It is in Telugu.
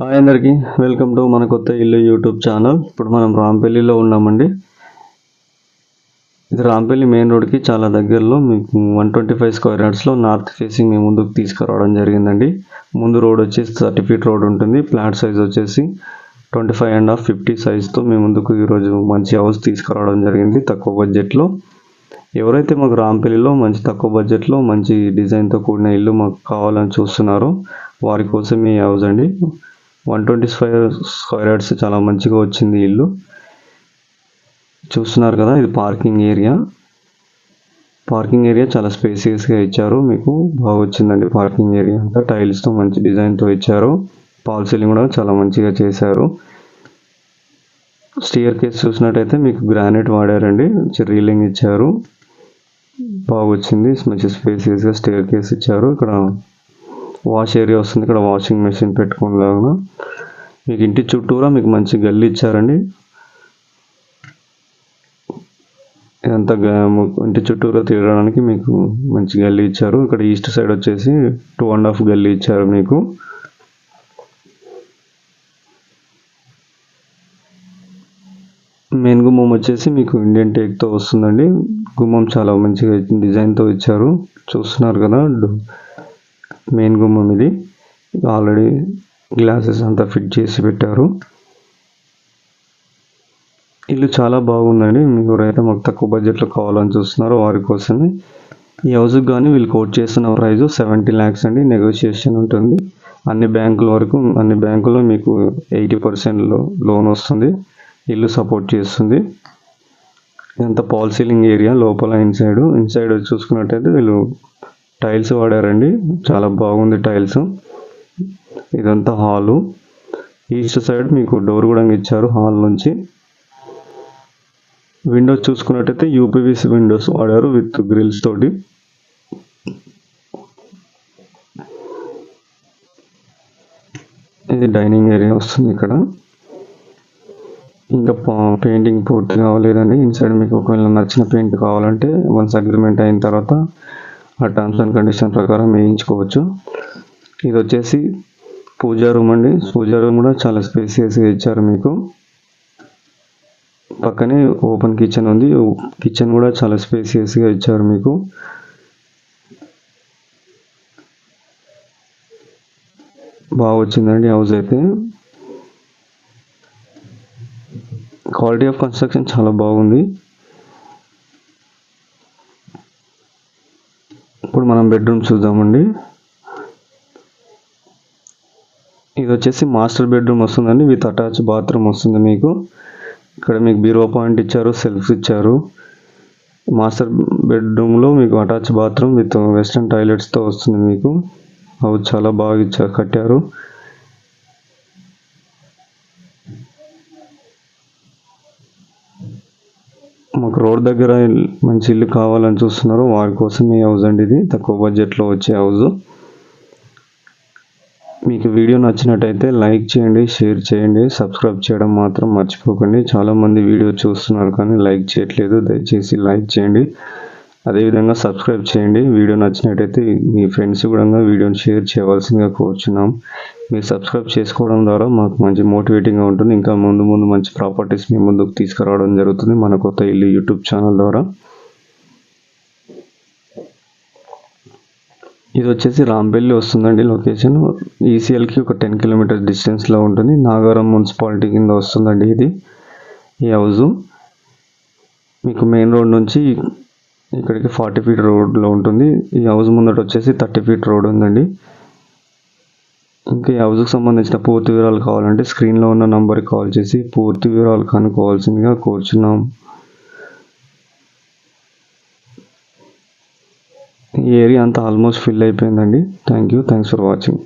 హాయ్ అందరికీ, వెల్కమ్ టు మన కొత్త ఇల్లు యూట్యూబ్ ఛానల్. ఇప్పుడు మనం రాంపల్లిలో ఉన్నామండి. ఇది రాంపల్లి మెయిన్ రోడ్కి చాలా దగ్గరలో మీకు 125 స్క్వేర్ యార్డ్స్లో నార్త్ ఫేసింగ్ మీ ముందుకు తీసుకురావడం జరిగిందండి. ముందు రోడ్ వచ్చేసి 30 ఫీట్ రోడ్ ఉంటుంది. ప్లాట్ సైజ్ వచ్చేసి 25.5 50 సైజ్తో మీ ముందుకు ఈరోజు మంచి హౌస్ తీసుకురావడం జరిగింది తక్కువ బడ్జెట్లో. ఎవరైతే మాకు రాంపల్లిలో మంచి తక్కువ బడ్జెట్లో మంచి డిజైన్తో కూడిన ఇల్లు మాకు కావాలని చూస్తున్నారో వారి కోసం ఈ హౌస్ అండి. 125 స్క్వేర్ యార్డ్స్ చాలా మంచిగా వచ్చింది ఇల్లు. చూస్తున్నారు కదా, ఇది పార్కింగ్ ఏరియా చాలా స్పేసియస్గా ఇచ్చారు. మీకు బాగా వచ్చిందండి పార్కింగ్ ఏరియా అంతా. టైల్స్తో మంచి డిజైన్తో ఇచ్చారు. ఫాల్ సీలింగ్ కూడా చాలా మంచిగా చేశారు. స్టియర్ కేస్ చూసినట్టయితే మీకు గ్రానైట్ వాడారండి, రీలింగ్ ఇచ్చారు, బాగా వచ్చింది. మంచి స్పేసియస్గా స్టియర్ కేస్ ఇచ్చారు. ఇక్కడ వాష్ ఏరియా వస్తుంది, ఇక్కడ వాషింగ్ మెషిన్ పెట్టుకునేలాగా. మీకు ఇంటి చుట్టూరా మీకు మంచి గల్లీ ఇచ్చారండి. ఇదంతా ఇంటి చుట్టూరా తిరగడానికి మీకు మంచి గల్లీ ఇచ్చారు. ఇక్కడ ఈస్ట్ సైడ్ వచ్చేసి 2.5 గల్లీ ఇచ్చారు మీకు. మెయిన్ గుమ్మం వచ్చేసి మీకు ఇండియన్ టేక్తో వస్తుందండి. గుమ్మం చాలా మంచిగా డిజైన్తో ఇచ్చారు. చూస్తున్నారు కదా, మెయిన్ గుమ్మం ఇది. ఆల్రెడీ గ్లాసెస్ అంతా ఫిట్ చేసి పెట్టారు. ఇల్లు చాలా బాగుందండి. మీకు ఎవరైతే మాకు తక్కువ బడ్జెట్లో కావాలని చూస్తున్నారో వారి కోసమే ఈ హౌస్కి కానీ వీళ్ళు కోట్ చేస్తున్న ప్రైస్ 70 lakhs అండి. నెగోషియేషన్ ఉంటుంది. అన్ని బ్యాంకుల్లో మీకు 80% లోన్ వస్తుంది. ఇల్లు సపోర్ట్ చేస్తుంది. ఇదంతా ఫాల్ సీలింగ్ ఏరియా. లోపల ఇన్సైడ్ చూసుకున్నట్టయితే వీళ్ళు టైల్స్ వాడారండి, చాలా బాగుంది టైల్స్. ఇదంతా హాలు. ఈస్ట్ సైడ్ మీకు డోర్ కూడా ఇచ్చారు హాల్ నుంచి. విండోస్ చూసుకున్నట్టయితే యూపీవీసీ విండోస్ వాడారు విత్ గ్రిల్స్ తోటి. ఇది డైనింగ్ ఏరియా వస్తుంది. ఇక్కడ ఇంకా పెయింటింగ్ పూర్తి కావలేదండి. ఇన్సైడ్ మీకు ఒకవేళ నచ్చిన పెయింట్ కావాలంటే వన్స్ అగ్రిమెంట్ అయిన తర్వాత ఆ టర్మ్స్ అండ్ కండిషన్ ప్రకారం వేయించుకోవచ్చు. ఇది వచ్చేసి పూజా రూమ్ అండి. పూజా రూమ్ కూడా చాలా స్పేసియస్గా ఇచ్చారు మీకు. పక్కనే ఓపెన్ కిచెన్ ఉంది. కిచెన్ కూడా చాలా స్పేసియస్గా ఇచ్చారు మీకు. బాగా వచ్చిందండి హౌస్ అయితే. క్వాలిటీ ఆఫ్ కన్స్ట్రక్షన్ చాలా బాగుంది. ఇప్పుడు మనం బెడ్రూమ్ చూద్దామండి. ఇది వచ్చేసి మాస్టర్ బెడ్రూమ్ వస్తుందండి, విత్ అటాచ్ బాత్రూమ్ వస్తుంది మీకు. ఇక్కడ మీకు బీరో పాయింట్ ఇచ్చారు, సెల్ఫ్స్ ఇచ్చారు. మాస్టర్ బెడ్రూమ్లో మీకు అటాచ్ బాత్రూమ్ విత్ వెస్ట్రన్ టాయిలెట్స్తో వస్తుంది మీకు. హౌస్ చాలా బాగా కట్టారు. మాకు రోడ్ దగ్గర మంచి ఇల్లు కావాలని చూస్తున్నారు వారి కోసం ఈ హౌస్ అండి. ఇది తక్కువ బడ్జెట్లో వచ్చే హౌస్. మీకు వీడియో నచ్చినట్టయితే లైక్ చేయండి, షేర్ చేయండి, సబ్స్క్రైబ్ చేయడం మాత్రం మర్చిపోకండి. చాలామంది వీడియో చూస్తున్నారు కానీ లైక్ చేయట్లేదు. దయచేసి లైక్ చేయండి, అదేవిధంగా సబ్స్క్రైబ్ చేయండి. వీడియో నచ్చినట్టయితే మీ ఫ్రెండ్స్ కూడా వీడియోని షేర్ చేయవలసిందిగా కోరుచున్నాం. మీరు సబ్స్క్రైబ్ చేసుకోవడం ద్వారా మాకు మంచి మోటివేటింగ్గా ఉంటుంది. ఇంకా ముందు మంచి ప్రాపర్టీస్ మీ ముందుకు తీసుకురావడం జరుగుతుంది మన కొత్త ఇల్లు యూట్యూబ్ ఛానల్ ద్వారా. ఇది వచ్చేసి రాంపల్లి వస్తుందండి లొకేషన్. ఈసీఎల్కి ఒక 10 kilometers డిస్టెన్స్లో ఉంటుంది. నాగారం మున్సిపాలిటీ కింద వస్తుందండి ఇది ఈ హౌజు. మీకు మెయిన్ రోడ్ నుంచి ఇక్కడికి 40 feet రోడ్లో ఉంటుంది. ఈ హౌస్ ముందట వచ్చేసి 30 feet రోడ్ ఉందండి. ఇంకా ఈ హౌస్కి సంబంధించిన పూర్తి వివరాలు కావాలంటే స్క్రీన్లో ఉన్న నంబర్కి కాల్ చేసి పూర్తి వివరాలు కనుక్కోవాల్సిందిగా కోరుచున్నాం. ఈ ఏరియా అంతా ఆల్మోస్ట్ ఫిల్ అయిపోయిందండి. Thanks for watching.